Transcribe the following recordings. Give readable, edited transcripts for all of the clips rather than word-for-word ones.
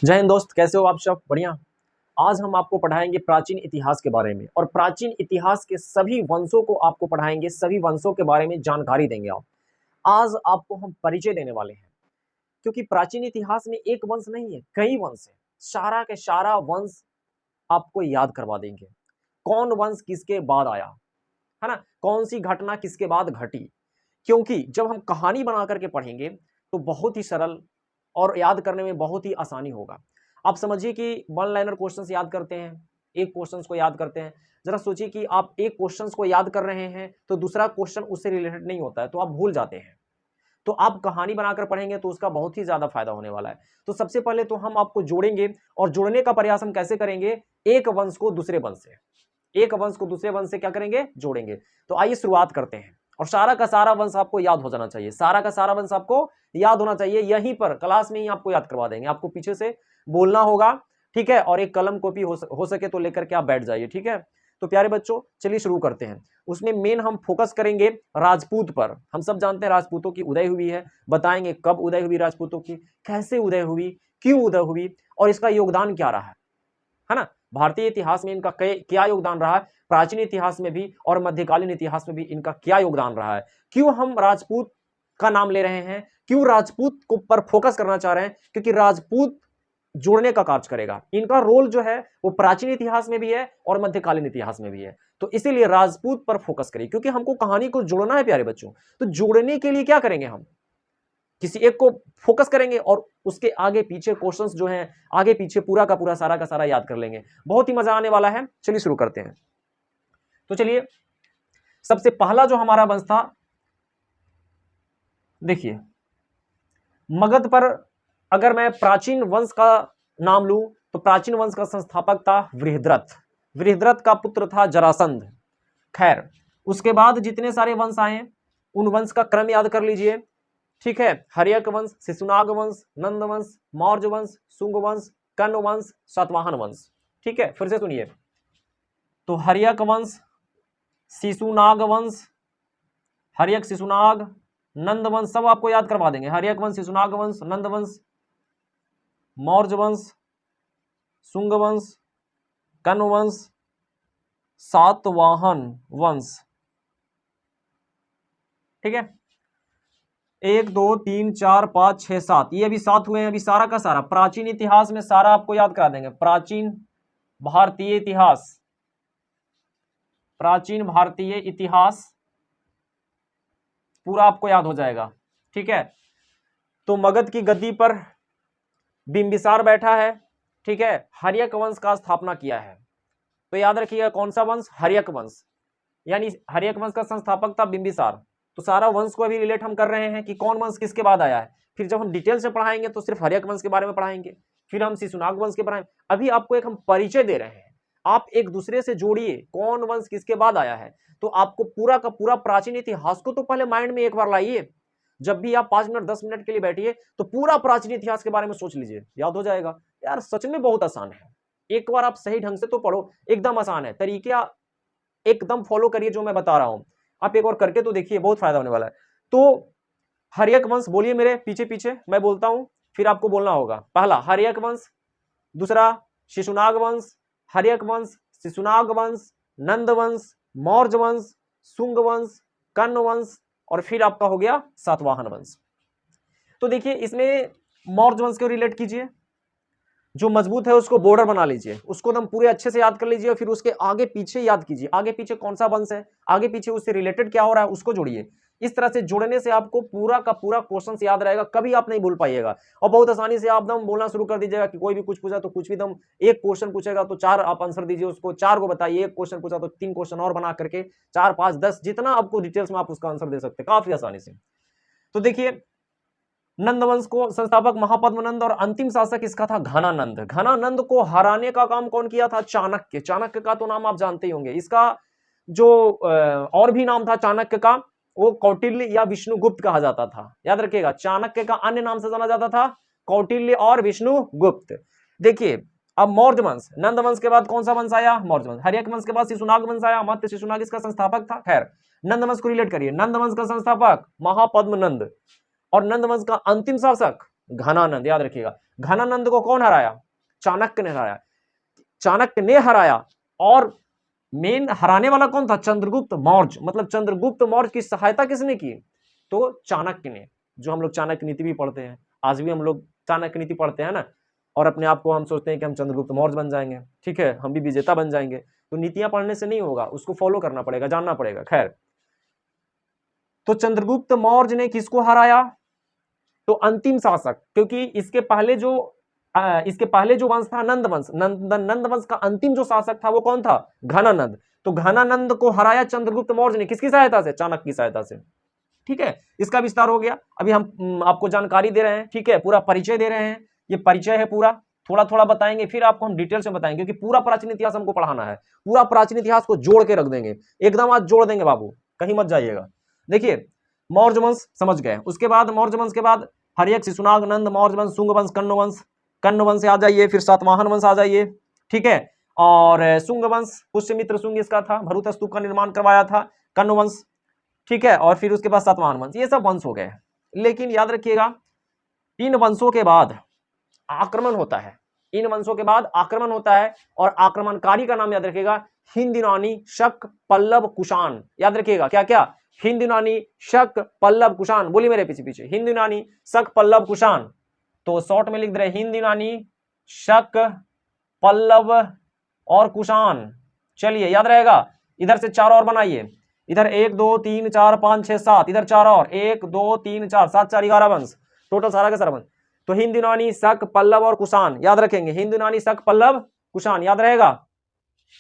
जय हिंद दोस्त, कैसे हो आप सब? बढ़िया। आज हम आपको पढ़ाएंगे प्राचीन इतिहास के बारे में और प्राचीन इतिहास के सभी वंशों को आपको पढ़ाएंगे, सभी वंशों के बारे में जानकारी देंगे आप। आज आपको हम परिचय देने वाले हैं, क्योंकि प्राचीन इतिहास में एक वंश नहीं है, कई वंश है। सारा के सारा वंश आपको याद करवा देंगे। कौन वंश किसके बाद आया, है ना? कौन सी घटना किसके बाद घटी, क्योंकि जब हम कहानी बना करके पढ़ेंगे तो बहुत ही सरल और याद करने में बहुत ही आसानी होगा। आप समझिए कि वन लाइनर क्वेश्चंस याद करते हैं, एक क्वेश्चंस को याद करते हैं। जरा सोचिए कि आप एक क्वेश्चंस को याद कर रहे हैं तो दूसरा क्वेश्चन उससे रिलेटेड नहीं होता है तो आप भूल जाते हैं। तो आप कहानी बनाकर पढ़ेंगे तो उसका बहुत ही ज्यादा फायदा होने वाला है। तो सबसे पहले तो हम आपको जोड़ेंगे, और जोड़ने का प्रयास हम कैसे करेंगे? एक वंश को दूसरे वंश से, एक वंश को दूसरे वंश से क्या करेंगे? जोड़ेंगे। तो आइए शुरुआत करते हैं। और सारा का सारा वंश आपको याद हो जाना चाहिए, सारा का सारा वंश आपको याद होना चाहिए। यहीं पर क्लास में ही आपको याद करवा देंगे, आपको पीछे से बोलना होगा, ठीक है? और एक कलम कॉपी हो सके तो लेकर के आप बैठ जाइए, ठीक है? तो प्यारे बच्चों, चलिए शुरू करते हैं। उसमें मेन हम फोकस करेंगे राजपूत पर। हम सब जानते हैं राजपूतों की उदय हुई है, बताएंगे कब उदय हुई राजपूतों की, कैसे उदय हुई, क्यों उदय हुई, और इसका योगदान क्या रहा है ना? भारतीय इतिहास में इनका क्या योगदान रहा है, प्राचीन इतिहास में भी और मध्यकालीन इतिहास में भी इनका क्या योगदान रहा है, क्यों हम राजपूत का नाम ले रहे हैं, क्यों राजपूत को पर फोकस करना चाह रहे हैं? क्योंकि राजपूत जोड़ने का कार्य करेगा। इनका रोल जो है वो प्राचीन इतिहास में भी है और मध्यकालीन इतिहास में भी है। तो इसीलिए राजपूत पर फोकस करिए, क्योंकि हमको कहानी को जोड़ना है प्यारे बच्चों। तो जोड़ने के लिए क्या करेंगे? हम किसी एक को फोकस करेंगे और उसके आगे पीछे क्वेश्चंस जो हैं, आगे पीछे पूरा का पूरा सारा का सारा याद कर लेंगे। बहुत ही मजा आने वाला है। चलिए शुरू करते हैं। तो चलिए, सबसे पहला जो हमारा वंश था, देखिए मगध पर। अगर मैं प्राचीन वंश का नाम लूं तो प्राचीन वंश का संस्थापक था बृहद्रथ। बृहद्रथ का पुत्र था जरासंध। खैर, उसके बाद जितने सारे वंश आए उन वंश का क्रम याद कर लीजिए, ठीक है? हर्यक वंश, शिशुनाग वंश, नंद वंश, मौर्य वंश, शुंग वंश, कर्ण वंश, सातवाहन वंश। ठीक है, फिर से सुनिए। तो हर्यक वंश, शिशुनाग वंश, हर्यक, शिशुनाग, नंद वंश सब आपको याद करवा देंगे। हर्यक वंश, शिशुनाग वंश, नंद वंश, मौर्य वंश, शुंग वंश, कर्ण वंश, सातवाहन वंश। ठीक है, 1 2 3 4 5 6 7, ये अभी 7 हुए हैं। अभी सारा का सारा प्राचीन इतिहास में सारा आपको याद करा देंगे। प्राचीन भारतीय इतिहास, प्राचीन भारतीय इतिहास पूरा आपको याद हो जाएगा, ठीक है? तो मगध की गद्दी पर बिंबिसार बैठा है, ठीक है? हर्यक वंश का स्थापना किया है। तो याद रखिएगा कौन सा वंश? हर्यक वंश, यानी हर्यक वंश का संस्थापक था बिंबिसार। तो सारा वंश को अभी रिलेट हम कर रहे हैं कि कौन वंश किसके बाद आया है। फिर जब हम डिटेल से पढ़ाएंगे तो सिर्फ हर्यक वंश के बारे में पढ़ाएंगे, फिर हम शिशुनाग वंश के पढ़ाएंगे। अभी आपको एक हम परिचय दे रहे हैं, आप एक दूसरे से जोड़िए कौन वंश किसके बाद आया है। तो आपको पूरा का पूरा प्राचीन इतिहास को तो पहले माइंड में एक बार लाइए। जब भी आप 5 मिनट 10 मिनट के लिए बैठिए तो पूरा प्राचीन इतिहास के बारे में सोच लीजिए, याद हो जाएगा। यार सच में बहुत आसान है, एक बार आप सही ढंग से तो पढ़ो, एकदम आसान है। तरीके एकदम फॉलो करिए जो मैं बता रहा हूं, आप एक बार करके तो देखिए, बहुत फायदा होने वाला है। तो हर्यक वंश बोलिए मेरे पीछे पीछे, मैं बोलता हूं फिर आपको बोलना होगा। पहला हर्यक वंश, दूसरा शिशुनाग वंश, हर्यक वंश, शिशुनाग वंश, नंद वंश, मौर्य वंश, शुंग वंश, कर्ण वंश, और फिर आपका हो गया सातवाहन वंश। तो देखिए इसमें मौर्य वंश को रिलेट कीजिए, जो मजबूत है उसको बॉर्डर बना लीजिए, उसको एकदम पूरे अच्छे से याद कर लीजिए, और फिर उसके आगे पीछे याद कीजिए, आगे पीछे कौन सा वंश है, आगे पीछे उससे रिलेटेड क्या हो रहा है उसको जोड़िए। इस तरह से जोड़ने से आपको पूरा का पूरा क्वेश्चन याद रहेगा, कभी आप नहीं भूल पाइएगा। और बहुत आसानी से आप दम बोलना शुरू कर दीजिएगा कि कोई भी कुछ पूछा तो कुछ भी दम, एक क्वेश्चन पूछेगा तो 4 आप आंसर दीजिए उसको, 4 को बताइए। एक क्वेश्चन पूछा तो 3 क्वेश्चन और बना करके 4 5 10 जितना आपको डिटेल्स में आप उसका आंसर दे सकते हैं काफी आसानी से। तो देखिए नंद वंश को संस्थापक महापद्मनंद, और अंतिम शासक इसका था घनानंद। घनानंद को हराने का काम कौन किया था? चाणक्य। चाणक्य का तो नाम आप जानते ही होंगे। इसका जो और भी नाम था चाणक्य का, वो कौटिल्य या विष्णुगुप्त कहा जाता था। याद रखिएगा, चाणक्य का अन्य नाम से जाना जाता था कौटिल्य और विष्णुगुप्त। देखिए अब मौर्य वंश, नंद वंश के बाद कौन सा वंश आया? मौर्य वंश। हर्यक वंश के बाद शिशुनाग वंश आया, मत्स्य शिशुनाग इसका संस्थापक था। खैर, नंद वंश को रिलेट करिए, नंद वंश का संस्थापक महापद्मनंद, और नंद वंश का अंतिम शासक घनानंद। याद रखिएगा, घनानंद को कौन हराया? चाणक्य ने हराया। चाणक्य ने हराया और मेन हराने वाला कौन था? चंद्रगुप्त मौर्य। मतलब चंद्रगुप्त मौर्य की सहायता किसने की? तो चाणक्य ने। जो हम लोग चाणक्य नीति भी पढ़ते हैं, आज भी हम लोग चाणक्य नीति पढ़ते हैं ना, और अपने आप को हम सोचते हैं कि हम चंद्रगुप्त मौर्य बन जाएंगे, ठीक है, हम भी विजेता बन जाएंगे। तो नीतियां पढ़ने से नहीं होगा, उसको फॉलो करना पड़ेगा, जानना पड़ेगा। खैर, तो चंद्रगुप्त मौर्य ने किसको हराया? तो अंतिम शासक, क्योंकि इसके पहले जो वंश था नंद वंश, नंद वंश का अंतिम जो शासक था वो कौन था? घनानंद। तो घनानंद को हराया चंद्रगुप्त मौर्य ने, किसकी सहायता से? चाणक्य की सहायता से। ठीक है, इसका विस्तार हो गया। अभी हम आपको जानकारी दे रहे हैं, ठीक है, पूरा परिचय दे रहे हैं। ये परिचय है पूरा, थोड़ा थोड़ा बताएंगे, फिर आपको हम डिटेल से बताएंगे, क्योंकि पूरा प्राचीन इतिहास हमको पढ़ाना है। पूरा प्राचीन इतिहास को जोड़ के रख देंगे, एकदम आज जोड़ देंगे बाबू, कहीं मत जाइएगा। देखिए, मौर्य वंश समझ गए, उसके बाद मौर्य वंश के बाद हर्यक, शिशुनाग, नंद, मौर्य वंश, शुंग वंश, कण्व वंश, कण्व वंश से आ जाइए, फिर सातवाहन वंश आ जाइए, ठीक है। और शुंग वंश, पुष्यमित्र शुंग इसका था, भरूत स्तूप का निर्माण करवाया था। कण्व वंश, ठीक है, और फिर उसके बाद सातवाहन वंश, ये सब वंश हो गए। लेकिन याद रखिएगा, इन वंशों के बाद आक्रमण होता है, इन वंशों के बाद आक्रमण होता है, और आक्रमणकारी का नाम याद रखिएगा, हिंद यूनानी, शक, पल्लव, कुषाण। याद रखिएगा, क्या क्या? हिंद यूनानी, शक, पल्लव, कुषाण। बोलिए मेरे पीछे पीछे, हिंद यूनानी, शक, पल्लव, कुषाण। तो शॉर्ट में लिख दे रहे, हिंद यूनानी, शक, पल्लव और कुषाण। चलिए, याद रहेगा। इधर से चार और बनाइए, इधर 1 2 3 4 5 6 7, इधर 4 और 1 2 3 4 7 4 11 वंश, टोटल सारा का सारा वंश। तो हिंद यूनानी, शक, पल्लव और कुषाण याद रखेंगे। हिंद यूनानी, शक, पल्लव, कुषाण याद रहेगा।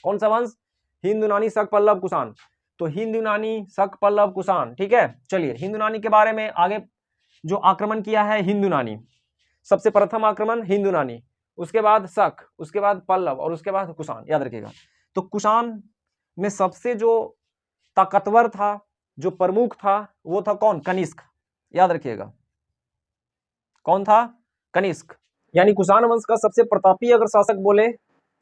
कौन सा वंश? हिंद यूनानी, शक, पल्लव, कुषाण। तो हिंद यूनानी, शक, पल्लव, कुषाण, ठीक है। चलिए, हिंद यूनानी के बारे में आगे जो आक्रमण किया है हिंद यूनानी, सबसे प्रथम आक्रमण हिंद यूनानी, उसके बाद शक, उसके बाद पल्लव और उसके बाद कुषाण, याद रखिएगा। तो कुषाण में सबसे जो ताकतवर था, जो प्रमुख था, वो था कौन? कनिष्क। याद रखिएगा, कौन था? कनिष्क। यानी कुषाण वंश का सबसे प्रतापी अगर शासक बोले,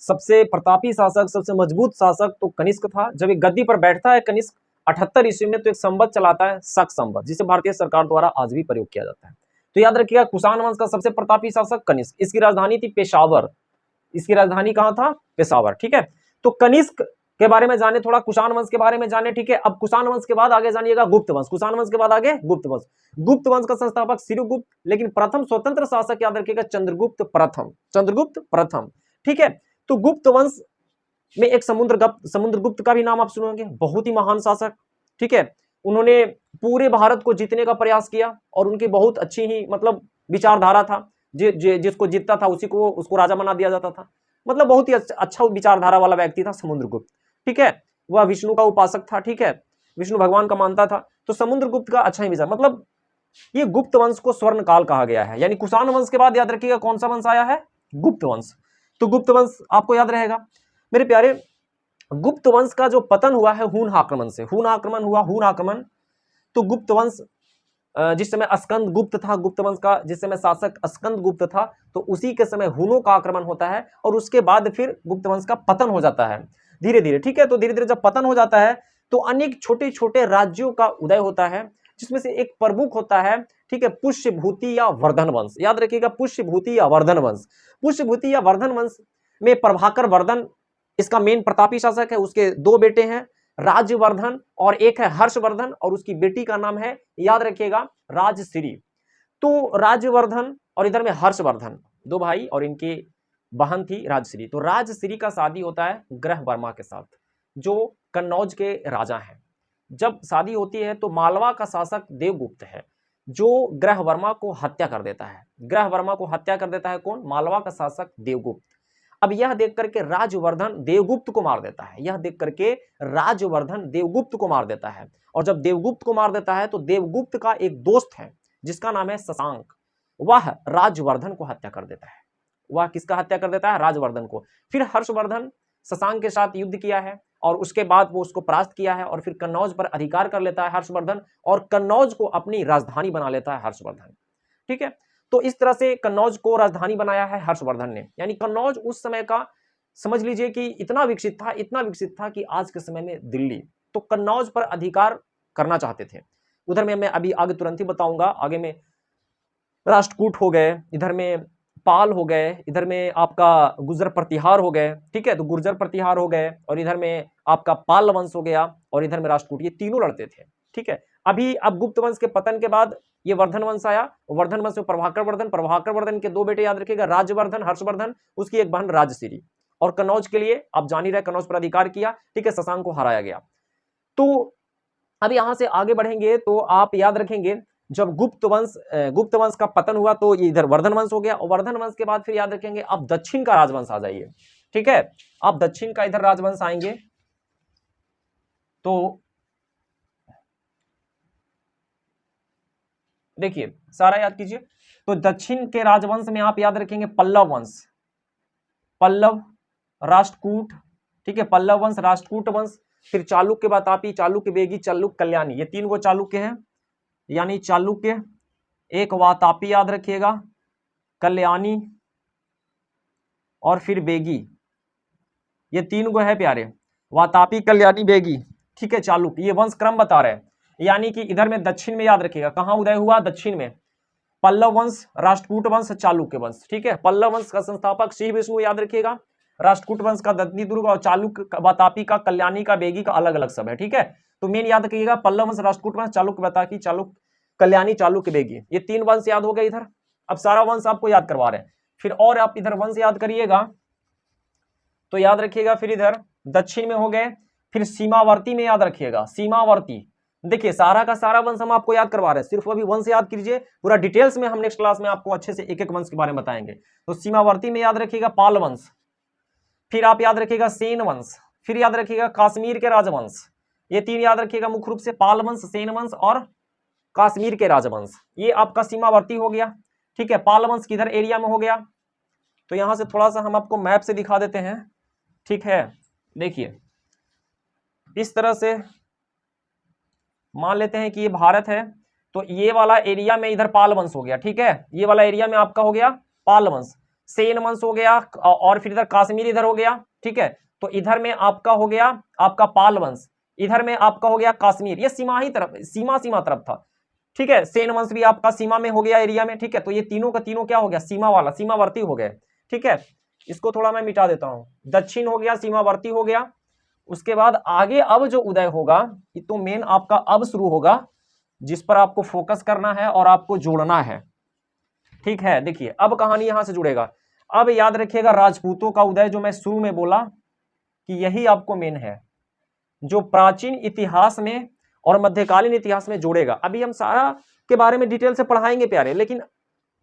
सबसे प्रतापी शासक, सबसे मजबूत शासक, तो कनिष्क था। जब एक गद्दी पर बैठता है कनिष्क 78 ईस्वी में, तो एक संवत चलाता है, शक संवत, जिसे भारतीय सरकार द्वारा आज भी प्रयोग किया जाता है। तो याद रखिएगा, कुषाण वंश का सबसे प्रतापी शासक कनिष्क। इसकी राजधानी थी पेशावर। इसकी राजधानी कहां था? पेशावर, ठीक है। तो कनिष्क के बारे में जाने, थोड़ा कुषाण वंश के बारे में जाने, ठीक है। अब कुषाण वंश के बाद आगे जानिएगा गुप्त वंश, कुषाण वंश के बाद आगे गुप्त वंश। गुप्त वंश का संस्थापक सिरुगुप्त, लेकिन प्रथम स्वतंत्र शासक याद रखिएगा चंद्रगुप्त प्रथम, चंद्रगुप्त प्रथम, ठीक है। तो गुप्त वंश में एक समुद्रगुप्त का भी नाम आप सुनोगे, बहुत ही महान शासक, ठीक है। उन्होंने पूरे भारत को जीतने का प्रयास किया, और उनकी बहुत अच्छी ही मतलब विचारधारा था। जिसको जीतता था उसी को उसको राजा बना दिया जाता था। मतलब बहुत ही अच्छा विचारधारा वाला व्यक्ति था समुद्रगुप्त, ठीक है। वह विष्णु का उपासक था, ठीक है, विष्णु भगवान का मानता था। तो समुद्रगुप्त का अच्छा ही विचार, मतलब ये गुप्त वंश को स्वर्ण काल कहा गया है। यानी कुषाण वंश के बाद याद रखिएगा कौन सा वंश आया है? गुप्त वंश। तो गुप्त वंश आपको याद रहेगा मेरे प्यारे। गुप्त वंश का जो पतन हुआ है हून आक्रमण से, हून आक्रमण हुआ, हून आक्रमण। तो गुप्त वंश जिस समय स्कंद गुप्त था, गुप्त वंश का जिस समय शासक स्कंद गुप्त था, तो उसी के समय हुनों का आक्रमण होता है, और उसके बाद फिर गुप्त वंश का पतन हो जाता है धीरे धीरे, ठीक है। तो धीरे धीरे जब पतन हो जाता है, तो अनेक छोटे छोटे राज्यों का उदय होता है, जिसमें से एक प्रमुख होता है, ठीक है, पुष्यभूति या वर्धन वंश। याद रखिएगा, पुष्यभूति या वर्धन वंश। पुष्यभूति या वर्धन वंश में प्रभाकर वर्धन इसका मेन प्रतापी शासक है। उसके दो बेटे हैं, राज्यवर्धन और एक है हर्षवर्धन, और उसकी बेटी का नाम है, याद रखिएगा, राजश्री। तो राज्यवर्धन और इधर में हर्षवर्धन, दो भाई, और इनकी बहन थी राजश्री। तो राजश्री का शादी होता है ग्रह वर्मा के साथ, जो कन्नौज के राजा हैं। जब शादी होती है तो मालवा का शासक देवगुप्त है, जो ग्रह वर्मा को हत्या कर देता है। ग्रह वर्मा को हत्या कर देता है कौन? मालवा का शासक देवगुप्त। अब यह देख करके राजवर्धन देवगुप्त को मार देता है, यह देख करके राजवर्धन देवगुप्त को मार देता है। और जब देवगुप्त को मार देता है, तो देवगुप्त का एक दोस्त है जिसका नाम है शशांक, वह राजवर्धन को हत्या कर देता है। वह किसका हत्या कर देता है? राजवर्धन को। फिर हर्षवर्धन शशांक के साथ युद्ध किया है, और उसके बाद वो उसको परास्त किया है, और फिर कन्नौज पर अधिकार कर लेता है हर्षवर्धन, और कन्नौज को अपनी राजधानी बना लेता है हर्षवर्धन, ठीक है। तो इस तरह से कन्नौज को राजधानी बनाया है हर्षवर्धन ने। यानी कन्नौज उस समय का समझ लीजिए कि इतना विकसित था, इतना विकसित था कि आज के समय में दिल्ली, तो कन्नौज पर अधिकार करना चाहते थे। उधर में मैं अभी आगे तुरंत ही बताऊंगा, आगे में राष्ट्रकूट हो गए, इधर में पाल हो गए, इधर में आपका गुर्जर प्रतिहार हो गए, ठीक है, तो गुर्जर प्रतिहार हो गए, और इधर में आपका पाल वंश हो गया, और इधर में राष्ट्रकूट, ये तीनों लड़ते थे, ठीक है। अभी अब गुप्त वंश के पतन के बाद ये वर्धन वंश आया, वर्धन वंश में प्रभाकर वर्धन, प्रभाकर वर्धन के दो बेटे याद रखिएगा, राज्यवर्धन, हर्षवर्धन, उसकी एक बहन राजश्री, और कन्नौज के लिए आप जान ही रहे, कन्नौज पर अधिकार किया, ठीक है, शशांक को हराया गया। तो अब यहां से आगे बढ़ेंगे तो आप याद रखेंगे, जब गुप्त वंश का पतन हुआ तो इधर वर्धन वंश हो गया, और वर्धन वंश के बाद फिर याद रखेंगे अब दक्षिण का राजवंश आ जाइए, ठीक है, आप दक्षिण का इधर राजवंश आएंगे, तो देखिए सारा याद कीजिए, तो दक्षिण के राजवंश में आप याद रखेंगे पल्लव वंश, पल्लव, राष्ट्रकूट, ठीक है, पल्लव वंश, राष्ट्रकूट वंश, फिर चालुक्य, वातापी, चालुक्य, बेगी, चालुक्य, कल्याणी, ये तीन गो चालुक्य हैं, यानी चालुक्य, एक वातापी याद रखिएगा, कल्याणी और फिर बेगी, ये तीन गो है प्यारे, वातापी, कल्याणी, बेगी, ठीक है, चालुक्य, ये वंश क्रम बता रहे हैं। यानी कि इधर में दक्षिण में याद रखिएगा, कहां उदय हुआ, दक्षिण में पल्लव वंश, राष्ट्रकूट वंश, चालुक्य वंश, ठीक है, पल्लव वंश का संस्थापक श्री विष्णु याद रखिएगा, राष्ट्रकूट वंश का दत्ती दुर्ग, और चालुक्य, वातापी का, कल्याणी का, बेगी का अलग अलग सब है, ठीक है। तो मेन याद रखिएगा पल्लव वंश, राष्ट्रकूट वंश, चालुक्य, वातापी, चालुक्य, कल्याणी, चालुक्य, बेगी, ये तीन वंश याद हो गए इधर। अब सारा वंश आपको याद करवा रहे हैं, फिर और आप इधर वंश याद करिएगा, तो याद रखिएगा फिर इधर दक्षिण में हो गए, फिर सीमावर्ती में याद रखिएगा, सीमावर्ती, देखिए सारा का सारा वंश हम आपको याद करवा रहे हैं, सिर्फ अभी वंश याद कीजिए, पूरा डिटेल्स में हम नेक्स्ट क्लास में आपको अच्छे से एक एक वंश के बारे में बताएंगे। तो सीमावर्ती में याद रखिएगा पाल वंश, फिर आप याद रखिएगा सेन वंश, फिर याद रखिएगा कश्मीर के राजवंश, ये तीन याद रखिएगा मुख्य रूप से, पाल वंश, सेन वंश और कश्मीर के राजवंश, ये आपका सीमावर्ती हो गया, ठीक है। पाल वंश किधर एरिया में हो गया, तो यहां से थोड़ा सा हम आपको मैप से दिखा देते हैं, ठीक है, देखिए इस तरह से मान लेते हैं कि ये भारत है, तो ये वाला एरिया में इधर पाल वंश हो गया, ठीक है, ये वाला एरिया में आपका हो गया पाल वंश, सेन वंश हो गया, और फिर इधर कश्मीर इधर हो गया, ठीक है, तो इधर में आपका हो गया आपका पाल वंश, इधर में आपका हो गया कश्मीर, ये सीमा ही तरफ, सीमा तरफ था, ठीक है, सेन वंश भी आपका सीमा में हो गया एरिया में, ठीक है, तो ये तीनों का तीनों क्या हो गया, सीमा वाला, सीमावर्ती हो गए, ठीक है। इसको थोड़ा मैं मिटा देता हूं, दक्षिण हो गया, सीमावर्ती हो गया, उसके बाद आगे अब जो उदय होगा, ये तो मेन आपका अब शुरू होगा, जिस पर आपको फोकस करना है और आपको जोड़ना है, ठीक है। देखिए अब कहानी यहां से जुड़ेगा, अब याद रखिएगा राजपूतों का उदय, जो मैं शुरू में बोला कि यही आपको मेन है, जो प्राचीन इतिहास में और मध्यकालीन इतिहास में जोड़ेगा। अभी हम सारा के बारे में डिटेल से पढ़ाएंगे प्यारे, लेकिन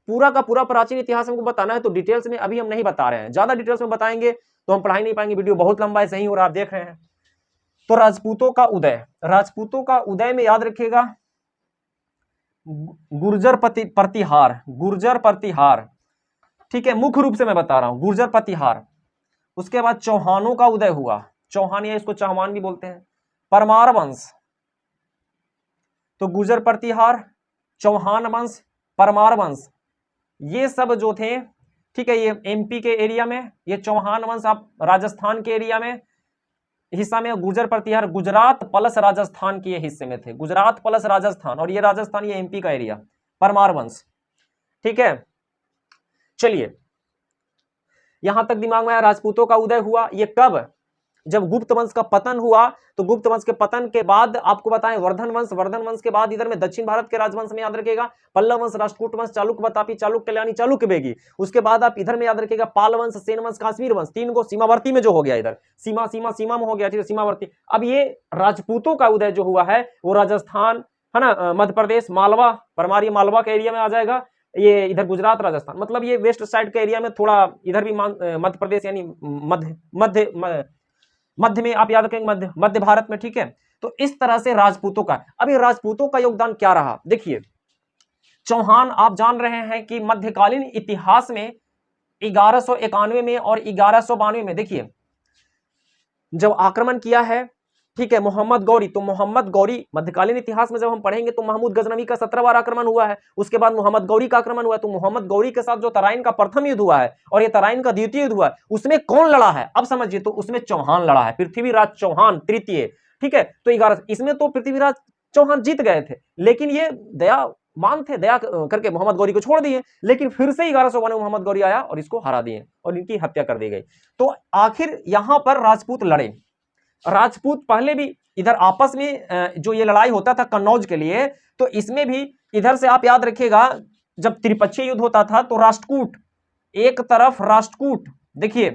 पूरा का पूरा प्राचीन इतिहास हमको बताना है, तो डिटेल्स में अभी हम नहीं बता रहे हैं, ज्यादा डिटेल्स में बताएंगे तो हम पढ़ाई नहीं पाएंगे, वीडियो बहुत लंबा है, सही हो रहा आप देख रहे हैं। तो राजपूतों का उदय, राजपूतों का उदय में याद रखिएगा गुर्जर प्रतिहार, गुर्जर प्रतिहार, ठीक है, मुख्य रूप से मैं बता रहा हूं गुर्जर प्रतिहार, उसके बाद चौहानों का उदय हुआ, चौहान या इसको चौहान भी बोलते हैं, परमार वंश, तो गुर्जर प्रतिहार, चौहान वंश, परमार वंश, ये सब जो थे, ठीक है, ये एमपी के एरिया में, ये चौहान वंश आप राजस्थान के एरिया में हिस्सा में, गुर्जर प्रतिहार गुजरात प्लस राजस्थान के हिस्से में थे, गुजरात प्लस राजस्थान, और ये राजस्थान, ये एमपी का एरिया, परमार वंश, ठीक है। चलिए यहां तक दिमाग में आया, राजपूतों का उदय हुआ, ये कब, जब गुप्त वंश का पतन हुआ, तो गुप्त वंश के पतन के बाद आपको बताएं वर्धन वंश, वर्धन वंश के बाद इधर में दक्षिण भारत के राजवंश में याद रखिएगा पल्लव वंश, राष्ट्रकूट वंश, चालुक्य, वातापी, चालुक्य, कल्याणी, चालुक्य, बेगी, उसके बाद आप इधर में याद रखिएगा पाल वंश, सेन वंश, कश्मीर वंश, तीन गो सीमावर्ती में जो हो गया, इधर सीमा में हो गया, ठीक है, सीमावर्ती। अब ये राजपूतों का उदय जो हुआ है वो राजस्थान है ना, मध्य प्रदेश, मालवा, परमारी मालवा के एरिया में आ जाएगा, ये इधर गुजरात, राजस्थान, मतलब ये वेस्ट साइड के एरिया में, थोड़ा इधर भी मध्य प्रदेश यानी मध्य में आप याद रखेंगे, मध्य भारत में, ठीक है। तो इस तरह से राजपूतों का, अभी राजपूतों का योगदान क्या रहा, देखिए चौहान आप जान रहे हैं कि मध्यकालीन इतिहास में 1191 में और 1192 में, देखिए जब आक्रमण किया है, ठीक है, मोहम्मद गौरी, तो मोहम्मद गौरी मध्यकालीन इतिहास में जब हम पढ़ेंगे तो महमूद गजनवी का 17 बार आक्रमण हुआ है, उसके बाद मोहम्मद गौरी का आक्रमण हुआ है, तो मोहम्मद गौरी के साथ जो तराइन का प्रथम युद्ध हुआ है और ये तराइन का द्वितीय युद्ध हुआ है, उसमें कौन लड़ा है, अब समझिए, तो उसमें चौहान लड़ा है, पृथ्वीराज चौहान तृतीय, ठीक है। तो 11 इसमें तो पृथ्वीराज चौहान जीत गए थे, लेकिन ये दया मान थे, दया करके मोहम्मद गौरी को छोड़ दिए, लेकिन फिर से 1152 में मोहम्मद गौरी आया और इसको हरा दिए और इनकी हत्या कर दी गई। तो आखिर यहां पर राजपूत लड़े। राजपूत पहले भी इधर आपस में जो ये लड़ाई होता था कन्नौज के लिए, तो इसमें भी इधर से आप याद रखिएगा, जब त्रिपक्षीय युद्ध होता था तो राष्ट्रकूट, एक तरफ राष्ट्रकूट, देखिए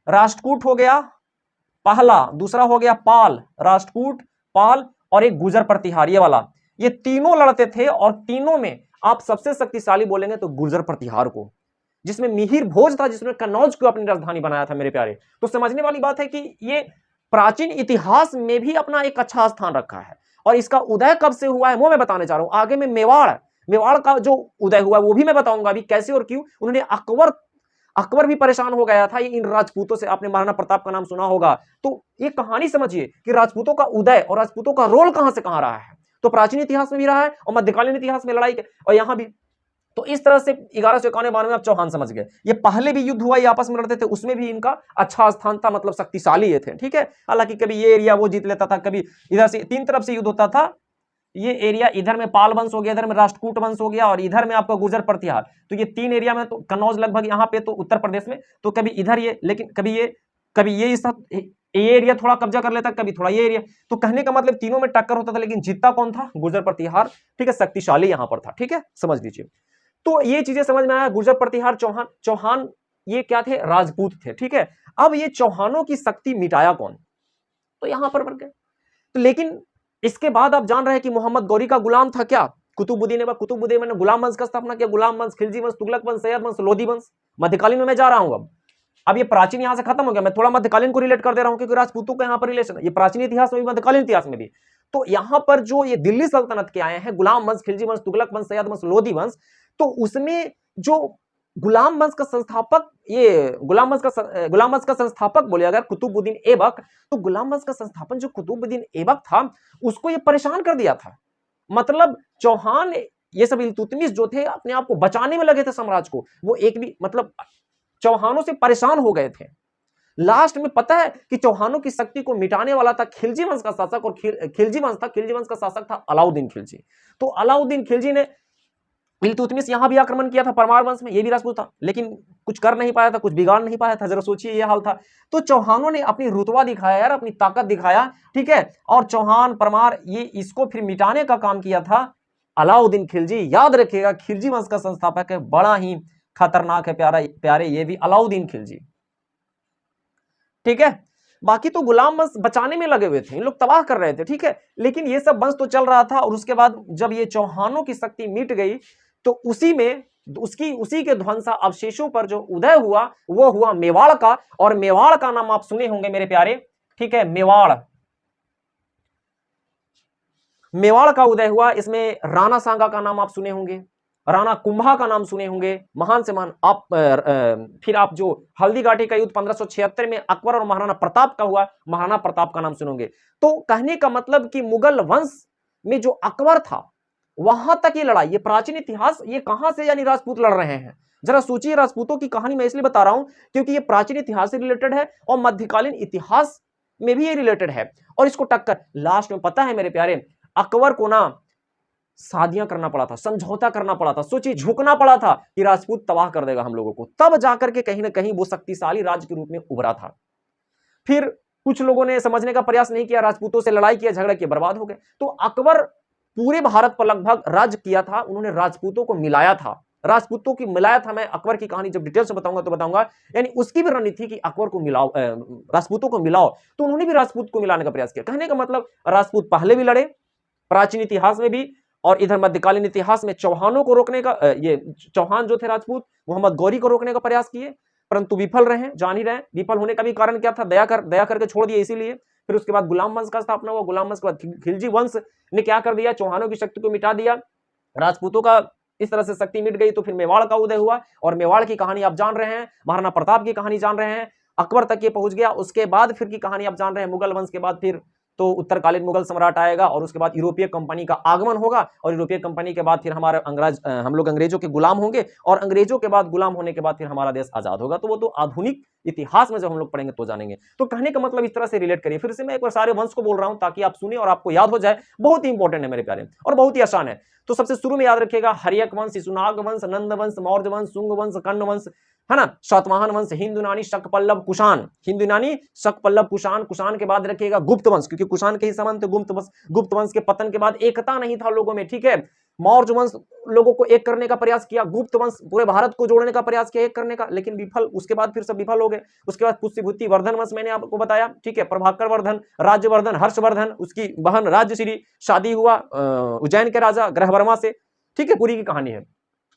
राष्ट्रकूट हो गया पहला, दूसरा हो गया पाल, राष्ट्रकूट, पाल और एक गुर्जर प्रतिहार, ये वाला, ये तीनों लड़ते थे और तीनों में आप सबसे शक्तिशाली बोलेंगे तो गुर्जर प्रतिहार को, जिसमें मिहिर भोज था, जिसमें कन्नौज को अपनी राजधानी बनाया था मेरे प्यारे। तो समझने वाली बात है कि ये प्राचीन इतिहास में भी अपना एक अच्छा स्थान रखा है। और इसका उदय कब से हुआ है वो मैं बताने चाह रहा हूं। आगे में मेवाड़ का जो उदय हुआ वो भी मैं बताऊंगा अभी कैसे और क्यों। उन्होंने अकबर भी परेशान हो गया था इन राजपूतों से। आपने महाराणा प्रताप का नाम सुना होगा। तो ये कहानी समझिए कि राजपूतों का उदय और राजपूतों का रोल कहां से कहां रहा है। तो प्राचीन इतिहास में भी रहा है और मध्यकालीन इतिहास में लड़ाई और यहां भी। तो इस तरह से 1191-92 में आप चौहान समझ गए। ये पहले भी युद्ध हुआ, ये आपस में लड़ते थे, उसमें भी इनका अच्छा स्थान था, मतलब शक्तिशाली ये थे, ठीक है। हालांकि कभी ये एरिया वो जीत लेता था, कभी इधर से, तीन तरफ से युद्ध होता था। ये एरिया इधर में पाल वंश हो गया, इधर में राष्ट्रकूट वंश हो गया और इधर में आपका गुर्जर प्रतिहार। तो ये तीन एरिया में, तो कन्नौज लगभग यहाँ पे तो उत्तर प्रदेश में, तो कभी इधर ये, लेकिन कभी ये एरिया थोड़ा कब्जा कर लेता, कभी थोड़ा ये एरिया। तो कहने का मतलब तीनों में टक्कर होता था, लेकिन जीतता कौन था? गुर्जर प्रतिहार, ठीक है, शक्तिशाली यहां पर था, ठीक है, समझ लीजिए। तो ये चीजें समझ में आया। गुर्जर प्रतिहार, चौहान ये क्या थे? राजपूत थे, ठीक है। अब ये चौहानों की शक्ति मिटाया कौन? तो यहां पर बन गए। तो लेकिन इसके बाद आप जान रहे हैं कि मोहम्मद गौरी का गुलाम था क्या? कुतुबुद्दीन ने गुलाम वंश का स्थापना किया। गुलाम वंश, खिलजी वंश, तुगलक वंश, सैयद वंश, लोधी वंश। मध्यकालीन में मैं जा रहा हूं। अब ये प्राचीन यहां से खत्म हो गया, मैं थोड़ा मध्यकालीन को रिलेट कर दे रहा हूं क्योंकि राजपूतों का यहां पर रिलेशन है। ये प्राचीन इतिहास में भी, मध्यकालीन इतिहास में भी। तो यहां पर जो ये दिल्ली सल्तनत के आए हैं, गुलाम वंश, खिलजी वंश, तुगलक वंश, सैयद वंश, लोधी वंश, तो उसमें जो गुलाम वंश का संस्थापक, ये गुलाम वंश का संस्थापक बोले अगर कुतुबुद्दीन ऐबक, तो गुलाम वंश का संस्थापन जो कुतुबुद्दीन ऐबक था, उसको ये परेशान कर दिया था। मतलब चौहान, ये सब इल्तुतमिश जो थे अपने आप को बचाने में लगे थे साम्राज्य को, वो एक भी मतलब चौहानों से परेशान हो गए थे। लास्ट में पता है कि चौहानों की शक्ति को मिटाने वाला था खिलजी वंश का शासक, और खिलजी वंश का शासक था अलाउद्दीन खिलजी। तो अलाउद्दीन खिलजी ने इल्तुतमिश यहां भी आक्रमण किया था, परमार वंश में, ये भी राजपूत था, लेकिन कुछ कर नहीं पाया था, कुछ बिगाड़ नहीं पाया था। जरा सोचिए, ये हाल था। तो चौहानों ने अपनी रुतबा दिखाया यार, अपनी ताकत दिखाया, ठीक है। और चौहान, परमार, ये इसको फिर मिटाने का काम किया था अलाउद्दीन खिलजी। याद रखिएगा, खिलजी वंश का संस्थापक है, बड़ा ही खतरनाक है प्यारे, ये भी अलाउद्दीन खिलजी, ठीक है। बाकी तो गुलाम वंश बचाने में लगे हुए थे, इन लोग तबाह कर रहे थे, ठीक है। लेकिन ये सब वंश तो चल रहा था। और उसके बाद जब ये चौहानों की शक्ति मिट गई, तो उसी के ध्वंसा अवशेषों पर जो उदय हुआ वो हुआ मेवाड़ का। और मेवाड़ का नाम आप सुने होंगे मेरे प्यारे, ठीक है। मेवाड़ का उदय हुआ। इसमें राणा सांगा का नाम आप सुने होंगे, राणा कुंभा का नाम सुने होंगे, महान से महान। आप फिर आप जो हल्दीघाटी का युद्ध 1576 में अकबर और महाराणा प्रताप का हुआ, महाराणा प्रताप का नाम सुनोगे। तो कहने का मतलब कि मुगल वंश में जो अकबर था वहां तक ये लड़ाई, ये प्राचीन इतिहास, ये कहां से यानी राजपूत लड़ रहे हैं। जरा सोचिए, राजपूतों की कहानी मैं इसलिए बता रहा हूं क्योंकि ये प्राचीन इतिहास से रिलेटेड है और मध्यकालीन इतिहास में भी ये रिलेटेड है। और इसको टक्कर लास्ट में पता है मेरे प्यारे, अकबर को ना शादियां करना पड़ा था, समझौता करना पड़ा था। सोचिए, झुकना पड़ा था कि राजपूत तबाह कर देगा हम लोगों को, तब जाकर के कहीं ना कहीं वो शक्तिशाली राज्य के रूप में उभरा था। फिर कुछ लोगों ने समझने का प्रयास नहीं किया, राजपूतों से लड़ाई किया, झगड़ा किया, बर्बाद हो गए। तो अकबर पूरे भारत पर लगभग राज्य किया था, उन्होंने राजपूतों को मिलाया था, राजपूतों की मिलाया था। मैं अकबर की कहानी जब डिटेल से बताऊंगा तो बताऊंगा। यानी उसकी भी रणनीति कि अकबर को मिलाओ, राजपूतों को मिलाओ। तो उन्होंने भी राजपूत को मिलाने का प्रयास किया। कहने का मतलब राजपूत पहले भी लड़े, प्राचीन इतिहास में भी, और इधर मध्यकालीन इतिहास में चौहानों को रोकने का, ये चौहान जो थे राजपूत, मोहम्मद गौरी को रोकने का प्रयास किए, परंतु विफल रहे, जान ही रहे। विफल होने का भी कारण क्या था? दया करके छोड़ दिया, इसीलिए। फिर उसके बाद गुलाम वंश का स्थापना हुआ। गुलाम वंश के बाद खिलजी वंश ने क्या कर दिया? चौहानों की शक्ति को मिटा दिया, राजपूतों का इस तरह से शक्ति मिट गई। तो फिर मेवाड़ का उदय हुआ, और मेवाड़ की कहानी आप जान रहे हैं, महाराणा प्रताप की कहानी जान रहे हैं, अकबर तक ये पहुंच गया। उसके बाद फिर की कहानी आप जान रहे हैं, मुगल वंश के बाद फिर तो उत्तरकालीन मुगल सम्राट आएगा, और उसके बाद यूरोपीय कंपनी का आगमन होगा, और यूरोपीय कंपनी के बाद फिर हमारे हम लोग अंग्रेजों के गुलाम होंगे, और अंग्रेजों के बाद गुलाम होने के बाद फिर हमारा देश आजाद होगा। तो वो तो आधुनिक इतिहास में जब हम लोग पढ़ेंगे तो जानेंगे। तो कहने का मतलब इस तरह से रिलेट करिए। फिर से मैं एक बार सारे वंश को बोल रहा हूं ताकि आप सुने और आपको याद हो जाए, बहुत ही इंपॉर्टेंट है मेरे प्यारे और बहुत ही आसान है। तो सबसे शुरू में याद रखिएगा हर्यक वंश, शिशुनाग वंश, नंद वंश, मौर्य वंश, शुंग वंश, कर्ण वंश, है ना, सातवाहन वंश, हिंदू यूनानी, शक पल्लव, कुषाण, हिंदू यूनानी, शक पल्लव, कुषाण, कुषाण के बाद रखिएगा गुप्त वंश, क्योंकि कुषाण के ही समान थे गुप्त वंश। गुप्त वंश के पतन के बाद एकता नहीं था लोगों में, ठीक है। मौर्य वंश लोगों को एक करने का प्रयास किया, गुप्त वंश पूरे भारत को जोड़ने का प्रयास किया एक करने का, लेकिन विफल, उसके बाद फिर सब विफल हो गए। उसके बाद पुष्यभूति वर्धन वंश मैंने आपको बताया, ठीक है, प्रभाकर वर्धन, राज्यवर्धन, हर्षवर्धन, उसकी बहन राज्यश्री, शादी हुआ उज्जैन के राजा ग्रहवर्मा से, ठीक है, पूरी की कहानी है।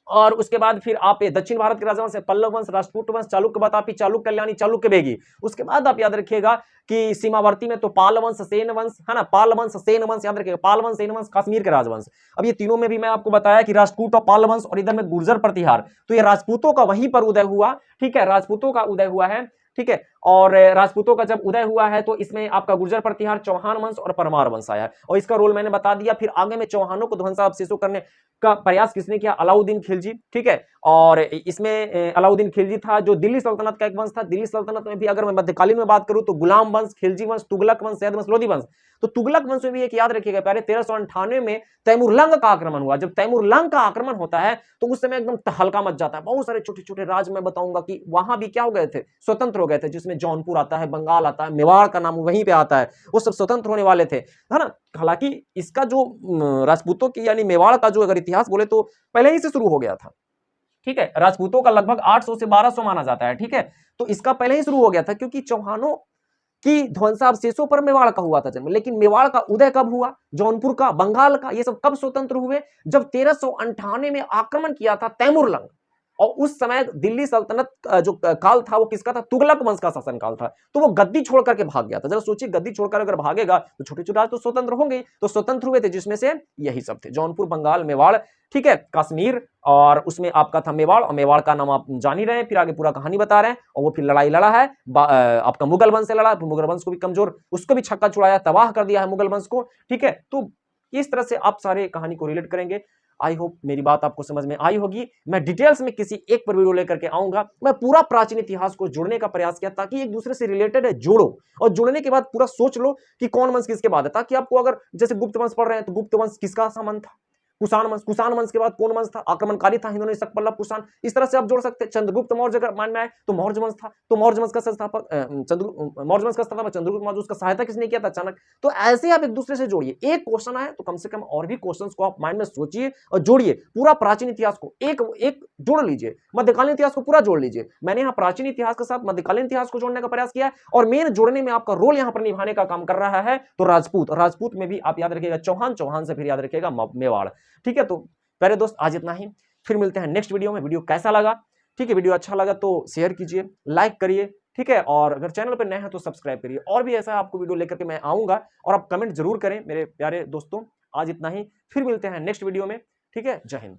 और उसके बाद फिर आप दक्षिण भारत के राजाओं से पल्लव वंश, राष्ट्रकूट वंश, चालुक्य बतापी, चालुक्य कल्याणी, चालुक्य बेगी। उसके बाद आप याद रखिएगा कि सीमावर्ती में तो पाल वंश, सेन वंश, है ना, पाल वंश, सेन वंश, याद रखिएगा, पाल वंश, सेन वंश, कश्मीर के राजवंश। अब ये तीनों में भी मैं आपको बताया कि राष्ट्रकूट और पाल वंश, और इधर में गुर्जर प्रतिहार, तो ये राजपूतों का वहीं पर उदय हुआ, ठीक है, राजपूतों का उदय हुआ है, ठीक है। और राजपूतों का जब उदय हुआ है तो इसमें आपका गुर्जर प्रतिहार, चौहान वंश और परमार वंश आया, और इसका रोल मैंने बता दिया। फिर आगे में चौहानों को ध्वंसावशेषों करने का प्रयास किसने किया? अलाउद्दीन खिलजी, ठीक है। और इसमें अलाउद्दीन खिलजी था जो दिल्ली सल्तनत का एक वंश था। दिल्ली सल्तनत में भी अगर मैं मध्यकालीन में बात करूं तो गुलाम वंश, खिलजी वंश, तुगलक वंश, सैयद वंश, लोधी वंश। तो तुगलक वंश में भी एक याद रखिएगा प्यारे, 1398 में तैमूरलंग का आक्रमण हुआ। जब तैमूरलंग का आक्रमण होता है तो उस समय एकदम तहलका मच जाता है, बहुत सारे छोटे छोटे राज्य मैं बताऊंगा कि वहां भी क्या हो गए थे, स्वतंत्र हो गए थे, जिसमें जौनपुर आता है, बंगाल आता है, मेवाड़ का नाम वहीं पे आता है, वो सब स्वतंत्र होने वाले थे, है ना। हालांकि इसका जो राजपूतों की यानी मेवाड़ का जो अगर इतिहास बोले तो पहले ही से शुरू हो गया था, ठीक है। राजपूतों का लगभग 800 से 1200 माना जाता है, ठीक है। तो इसका पहले ही शुरू हो गया था, क्योंकि चौहानों की ध्वंसावशेषों पर मेवाड़ का हुआ था जन्म। लेकिन मेवाड़ का उदय कब हुआ? जौनपुर का, बंगाल का, ये सब कब स्वतंत्र हुए? जब 1398 में आक्रमण किया था तैमूरलंग, और उस समय दिल्ली सल्तनत जो काल था वो किसका था? तुगलक वंश का शासन काल था। तो वो गद्दी छोड़ करके भाग गया था। जरा सोचिए, गद्दी छोड़कर अगर भागेगा तो छोटे छोटे राज्य तो स्वतंत्र होंगे, तो स्वतंत्र हुए थे जिसमें से यही सब थे, जौनपुर, बंगाल, मेवाड़, ठीक है, कश्मीर, और उसमें आपका था मेवाड़। और मेवाड़ का नाम आप जान ही रहे हैं, फिर आगे पूरा कहानी बता रहे हैं। और वो फिर लड़ाई लड़ा है, आपका मुगल वंश से लड़ा, मुगल वंश को भी कमजोर, उसको भी छक्का छुड़ाया, तबाह कर दिया है मुगल वंश को, ठीक है। तो इस तरह से आप सारे कहानी को रिलेट करेंगे। आई होप मेरी बात आपको समझ में आई होगी। मैं डिटेल्स में किसी एक पर वीडियो लेकर के आऊंगा। मैं पूरा प्राचीन इतिहास को जोड़ने का प्रयास किया ताकि एक दूसरे से रिलेटेड है, जोड़ो, और जोड़ने के बाद पूरा सोच लो कि कौन वंश किसके बाद है, ताकि आपको अगर जैसे गुप्त वंश पढ़ रहे हैं तो गुप्त वंश किसका संबंध था? कुषाण वंश, कुषाण वंश के बाद कौन वंश था? आक्रमणकारी था हिंदू ने, शक पल्लव, कुषाण। इस तरह से आप जोड़ सकते हैं। चंद्रगुप्त मौर्य अगर मान में आए तो मौर्य वंश था, तो मौर्य वंश का संस्थापक मौर्य वंश का संस्थापक चंद्रगुप्त मौर्य, उसका सहायता किसने किया था? चाणक्य। तो ऐसे आप एक दूसरे से जोड़िए। एक क्वेश्चन आए तो कम से कम और भी क्वेश्चंस को आप माइंड में सोचिए और जोड़िए। पूरा प्राचीन इतिहास को एक एक जोड़ लीजिए, मध्यकालीन इतिहास को पूरा जोड़ लीजिए। मैंने यहाँ प्राचीन इतिहास के साथ मध्यकालीन इतिहास को जोड़ने का प्रयास किया है, और मेन जोड़ने में आपका रोल यहाँ पर निभाने का काम कर रहा है तो राजपूत। राजपूत में भी आप याद रखिएगा चौहान, चौहान से फिर याद रखिएगा मेवाड़, ठीक है। तो प्यारे दोस्त, आज इतना ही, फिर मिलते हैं नेक्स्ट वीडियो में। वीडियो कैसा लगा? ठीक है, वीडियो अच्छा लगा तो शेयर कीजिए, लाइक करिए, ठीक है, और अगर चैनल पर नए हैं तो सब्सक्राइब करिए। और भी ऐसा आपको वीडियो लेकर के मैं आऊंगा, और आप कमेंट जरूर करें मेरे प्यारे दोस्तों। आज इतना ही, फिर मिलते हैं नेक्स्ट वीडियो में, ठीक है। जय हिंद।